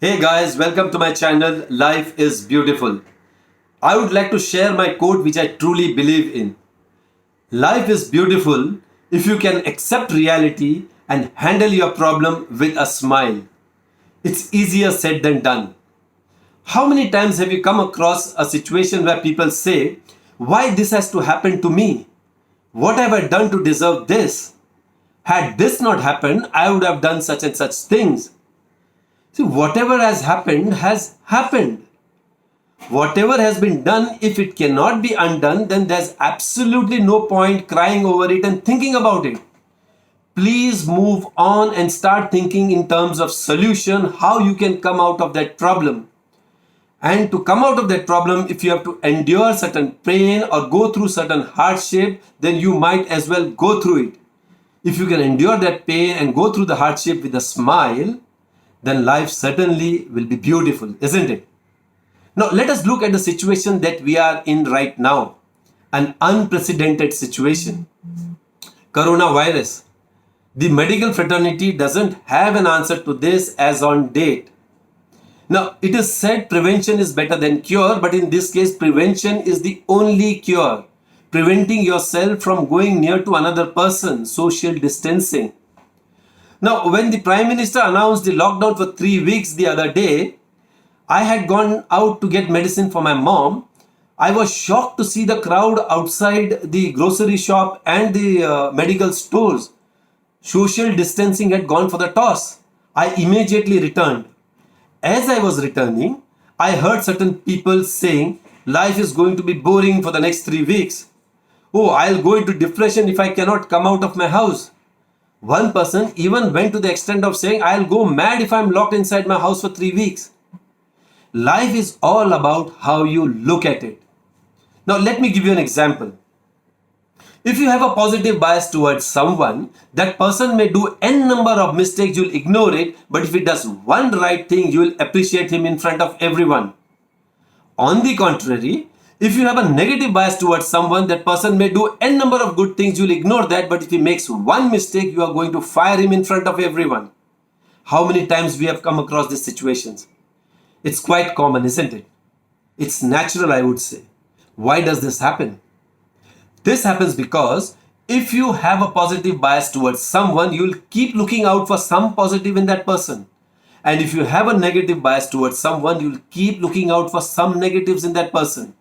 Hey guys, welcome to my channel. Life is beautiful. I would like to share my quote which I truly believe in. Life is beautiful if you can accept reality and handle your problem with a smile. It's easier said than done. How many times have you come across a situation where people say, "Why this has to happen to me? What have I done to deserve this? Had this not happened, I would have done such and such things." See, whatever has happened has happened. Whatever has been done, if it cannot be undone, then there's absolutely no point crying over it and thinking about it. Please move on and start thinking in terms of solution, how you can come out of that problem. And to come out of that problem, if you have to endure certain pain or go through certain hardship, then you might as well go through it. If you can endure that pain and go through the hardship with a smile, then life certainly will be beautiful, isn't it? Now, let us look at the situation that we are in right now. An unprecedented situation. Coronavirus. The medical fraternity doesn't have an answer to this as on date. Now, it is said prevention is better than cure, but in this case, prevention is the only cure. Preventing yourself from going near to another person, social distancing. Now, when the Prime Minister announced the lockdown for 3 weeks the other day, I had gone out to get medicine for my mom. I was shocked to see the crowd outside the grocery shop and the medical stores. Social distancing had gone for the toss. I immediately returned. As I was returning, I heard certain people saying, "Life is going to be boring for the next 3 weeks. Oh, I'll go into depression if I cannot come out of my house." One person even went to the extent of saying, "I'll go mad if I'm locked inside my house for 3 weeks." Life is all about how you look at it. Now, let me give you an example. If you have a positive bias towards someone, that person may do n number of mistakes, you'll ignore it, but if he does one right thing, you will appreciate him in front of everyone. On the contrary, if you have a negative bias towards someone, that person may do n number of good things, you'll ignore that, but if he makes one mistake, you are going to fire him in front of everyone. How many times we have come across these situations? It's quite common, isn't it? It's natural, I would say. Why does this happen? This happens because if you have a positive bias towards someone, you'll keep looking out for some positive in that person. And if you have a negative bias towards someone, you'll keep looking out for some negatives in that person.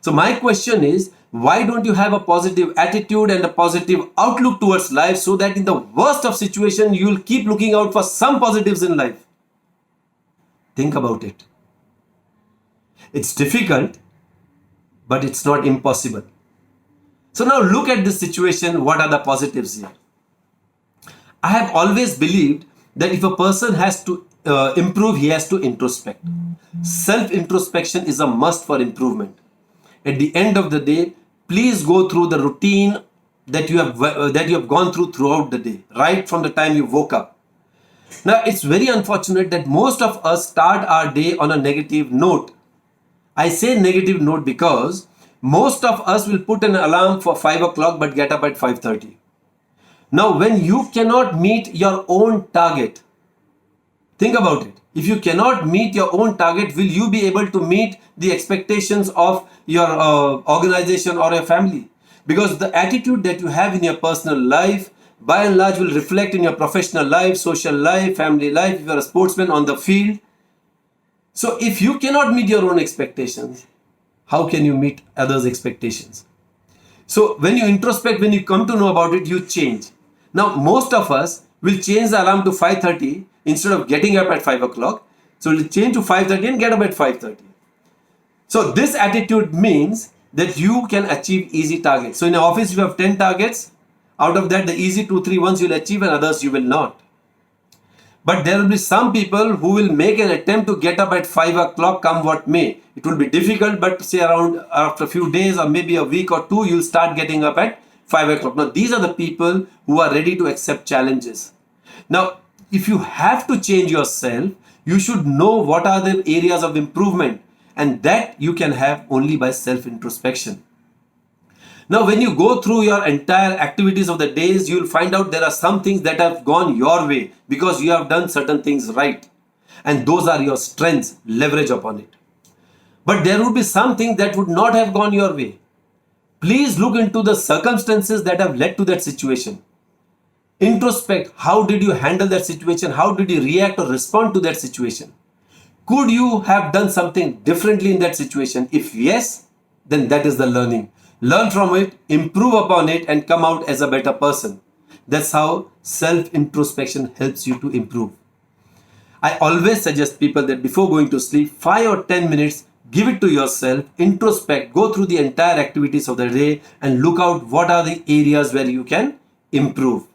So my question is, why don't you have a positive attitude and a positive outlook towards life so that in the worst of situation, you'll keep looking out for some positives in life? Think about it. It's difficult, but it's not impossible. So now look at this situation. What are the positives here? I have always believed that if a person has to improve, he has to introspect. Self-introspection is a must for improvement. At the end of the day, please go through the routine that you have gone throughout the day, right from the time you woke up. Now, it's very unfortunate that most of us start our day on a negative note. I say negative note because most of us will put an alarm for 5 o'clock but get up at 5:30. Now, when you cannot meet your own target, think about it. If you cannot meet your own target, will you be able to meet the expectations of your organization or your family? Because the attitude that you have in your personal life, by and large, will reflect in your professional life, social life, family life, if you're a sportsman on the field. So if you cannot meet your own expectations, how can you meet others' expectations? So when you introspect, when you come to know about it, you change. Now, most of us will change the alarm to 5:30 instead of getting up at 5 o'clock. So we'll change to 5:30 and get up at 5:30. So this attitude means that you can achieve easy targets. So in an office, you have 10 targets. Out of that, the easy 2-3 ones you'll achieve and others you will not. But there will be some people who will make an attempt to get up at 5 o'clock come what may. It will be difficult, but say around after a few days or maybe a week or two, you'll start getting up at 5 o'clock. Now, these are the people who are ready to accept challenges. Now, if you have to change yourself, you should know what are the areas of improvement, and that you can have only by self-introspection. Now, when you go through your entire activities of the days, you will find out there are some things that have gone your way because you have done certain things right. And those are your strengths, leverage upon it. But there would be something that would not have gone your way. Please look into the circumstances that have led to that situation. Introspect, how did you handle that situation? How did you react or respond to that situation? Could you have done something differently in that situation? If yes, then that is the learning. Learn from it, improve upon it, and come out as a better person. That's how self introspection helps you to improve. I always suggest people that before going to sleep, 5 or 10 minutes, give it to yourself, introspect, go through the entire activities of the day and look out what are the areas where you can improve.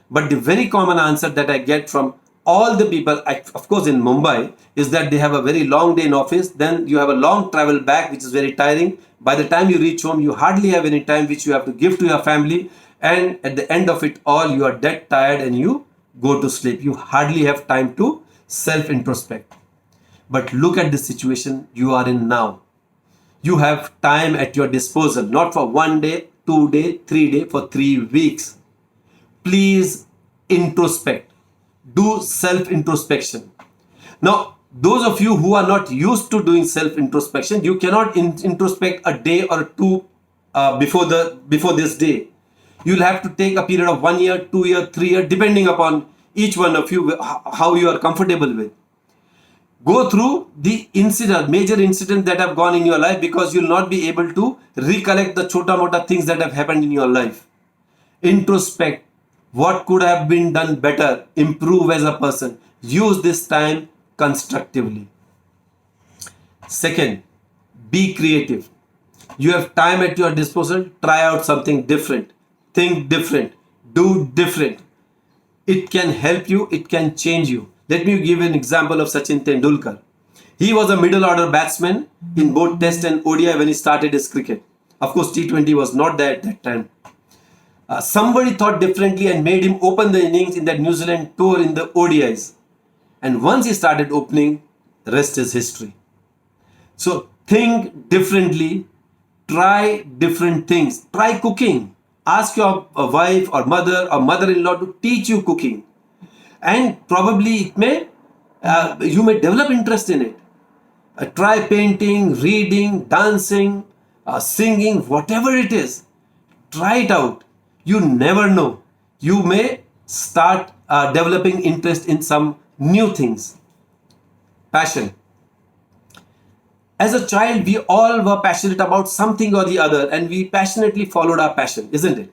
But the very common answer that I get from all the people, of course in Mumbai, is that they have a very long day in office. Then you have a long travel back, which is very tiring. By the time you reach home, you hardly have any time which you have to give to your family. And at the end of it all, you are dead tired and you go to sleep. You hardly have time to self-introspect. But look at the situation you are in now. You have time at your disposal, not for 1 day, 2 day, 3 day, for 3 weeks. Please introspect. Do self-introspection. Now, those of you who are not used to doing self-introspection, you cannot introspect a day or two before this day. You'll have to take a period of 1 year, 2 year, 3 year, depending upon each one of you, how you are comfortable with. Go through the major incidents that have gone in your life, because you'll not be able to recollect the chota mota things that have happened in your life. Introspect. What could have been done better? Improve as a person. Use this time constructively. Second, be creative. You have time at your disposal. Try out something different. Think different. Do different. It can help you. It can change you. Let me give an example of Sachin Tendulkar. He was a middle order batsman in both Test and ODI when he started his cricket. Of course, T20 was not there at that time. Somebody thought differently and made him open the innings in that New Zealand tour in the ODIs. And once he started opening, the rest is history. So think differently, try different things, try cooking. Ask your wife or mother-in-law to teach you cooking. And probably you may develop interest in it. Try painting, reading, dancing, singing, whatever it is. Try it out. You never know. You may start developing interest in some new things. Passion. As a child, we all were passionate about something or the other, and we passionately followed our passion, isn't it?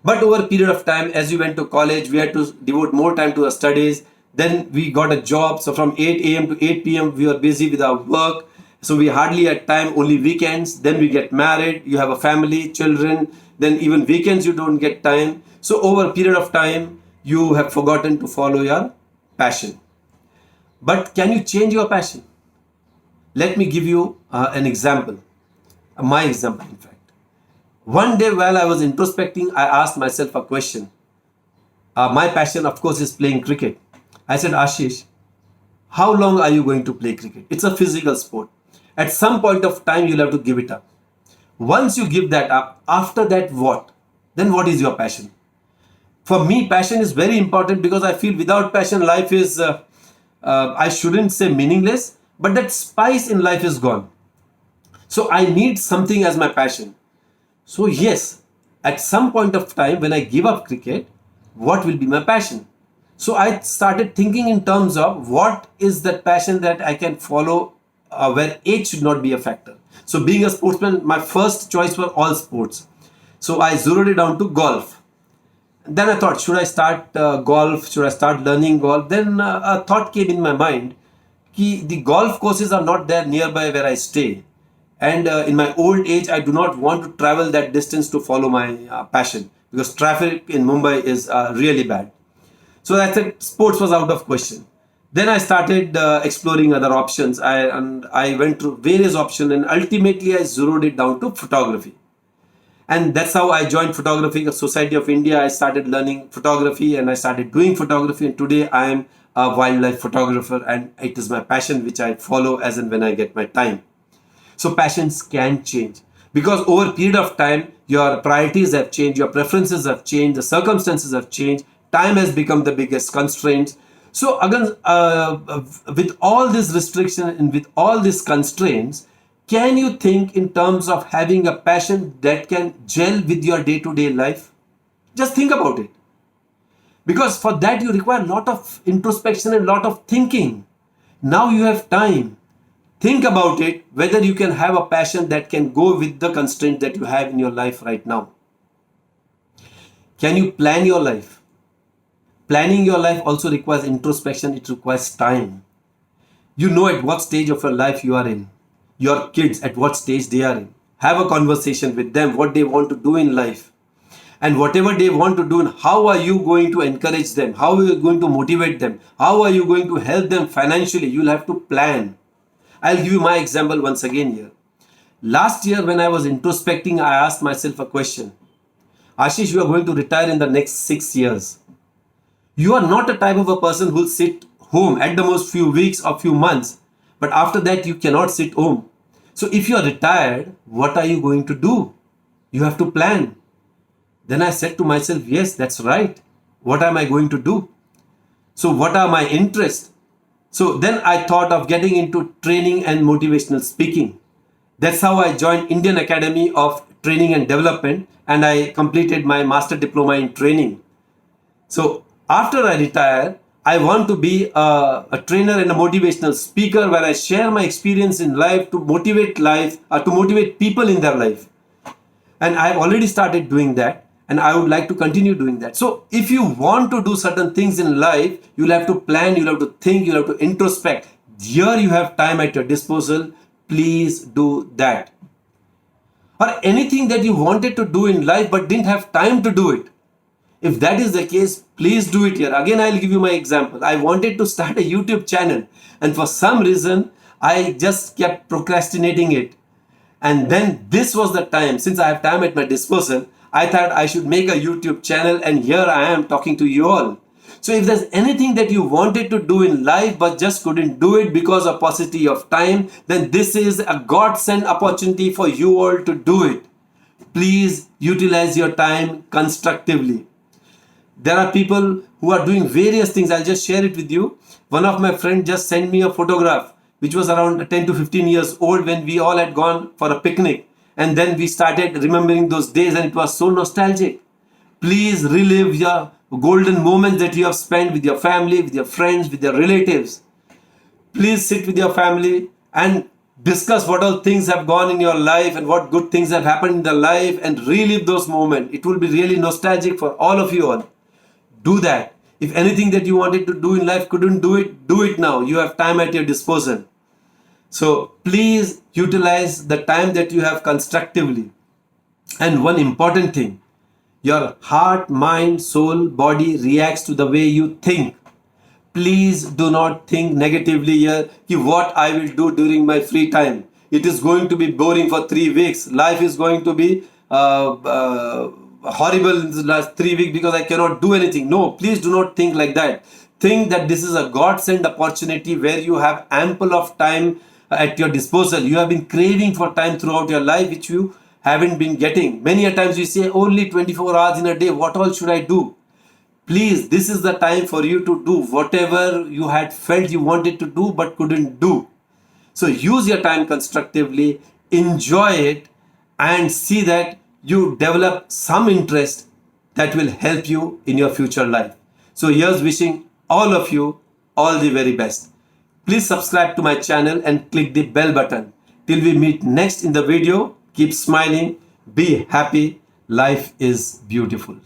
But over a period of time, as we went to college, we had to devote more time to our studies. Then we got a job. So from 8 a.m. to 8 p.m., we were busy with our work. So we hardly had time, only weekends. Then we get married. You have a family, children. Then even weekends you don't get time. So over a period of time, you have forgotten to follow your passion. But can you change your passion? Let me give you an example. My example, in fact. One day while I was introspecting, I asked myself a question. My passion, of course, is playing cricket. I said, Ashish, how long are you going to play cricket? It's a physical sport. At some point of time, you'll have to give it up. Once you give that up, after that, what? Then what is your passion? For me, passion is very important, because I feel without passion, life is, I shouldn't say meaningless, but that spice in life is gone. So I need something as my passion. So yes, at some point of time when I give up cricket, what will be my passion? So I started thinking in terms of what is that passion that I can follow, where age should not be a factor. So being a sportsman, my first choice were all sports. So I zeroed it down to golf. Then I thought, should I start golf? Should I start learning golf? Then a thought came in my mind, the golf courses are not there nearby where I stay. And in my old age, I do not want to travel that distance to follow my passion, because traffic in Mumbai is really bad. So I said sports was out of question. Then I started exploring other options. I went through various options, and ultimately I zeroed it down to photography. And that's how I joined Photography Society of India. I started learning photography and I started doing photography. And today I am a wildlife photographer, and it is my passion which I follow as and when I get my time. So passions can change, because over a period of time, your priorities have changed, your preferences have changed, the circumstances have changed, time has become the biggest constraint. So again, with all this restriction and with all these constraints, can you think in terms of having a passion that can gel with your day-to-day life? Just think about it. Because for that you require a lot of introspection and a lot of thinking. Now you have time. Think about it, whether you can have a passion that can go with the constraint that you have in your life right now. Can you plan your life? Planning your life also requires introspection, it requires time. You know at what stage of your life you are in. Your kids, at what stage they are in. Have a conversation with them, what they want to do in life. And whatever they want to do, how are you going to encourage them? How are you going to motivate them? How are you going to help them financially? You'll have to plan. I'll give you my example once again here. Last year, when I was introspecting, I asked myself a question. Ashish, you are going to retire in the next 6 years. You are not a type of a person who'll sit home at the most few weeks or few months, but after that you cannot sit home. So if you are retired, what are you going to do? You have to plan. Then I said to myself, yes, that's right. What am I going to do? So what are my interests? So then I thought of getting into training and motivational speaking. That's how I joined Indian Academy of Training and Development, and I completed my master diploma in training. So after I retire, I want to be a trainer and a motivational speaker where I share my experience in life to motivate to motivate people in their life. And I've already started doing that, and I would like to continue doing that. So if you want to do certain things in life, you'll have to plan, you'll have to think, you'll have to introspect. Here you have time at your disposal. Please do that. Or anything that you wanted to do in life but didn't have time to do it. If that is the case, please do it here. Again, I'll give you my example. I wanted to start a YouTube channel, and for some reason, I just kept procrastinating it. And then this was the time, since I have time at my disposal, I thought I should make a YouTube channel, and here I am talking to you all. So if there's anything that you wanted to do in life but just couldn't do it because of paucity of time, then this is a godsend opportunity for you all to do it. Please utilize your time constructively. There are people who are doing various things. I'll just share it with you. One of my friends just sent me a photograph which was around 10 to 15 years old when we all had gone for a picnic. And then we started remembering those days, and it was so nostalgic. Please relive your golden moments that you have spent with your family, with your friends, with your relatives. Please sit with your family and discuss what all things have gone in your life and what good things have happened in the life, and relive those moments. It will be really nostalgic for all of you all. Do that. If anything that you wanted to do in life couldn't do it now. You have time at your disposal. So please utilize the time that you have constructively. And one important thing, your heart, mind, soul, body reacts to the way you think. Please do not think negatively here. What I will do during my free time. It is going to be boring for 3 weeks. Life is going to be horrible in the last 3 weeks because I cannot do anything. No, please do not think like that. Think that this is a godsend opportunity where you have ample of time at your disposal. You have been craving for time throughout your life, which you haven't been getting. Many a times you say only 24 hours in a day. What all should I do? Please, this is the time for you to do whatever you had felt you wanted to do but couldn't do. So use your time constructively, enjoy it, and see that you develop some interest that will help you in your future life. So here's wishing all of you all the very best. Please subscribe to my channel and click the bell button. Till we meet next in the video, keep smiling, be happy. Life is beautiful.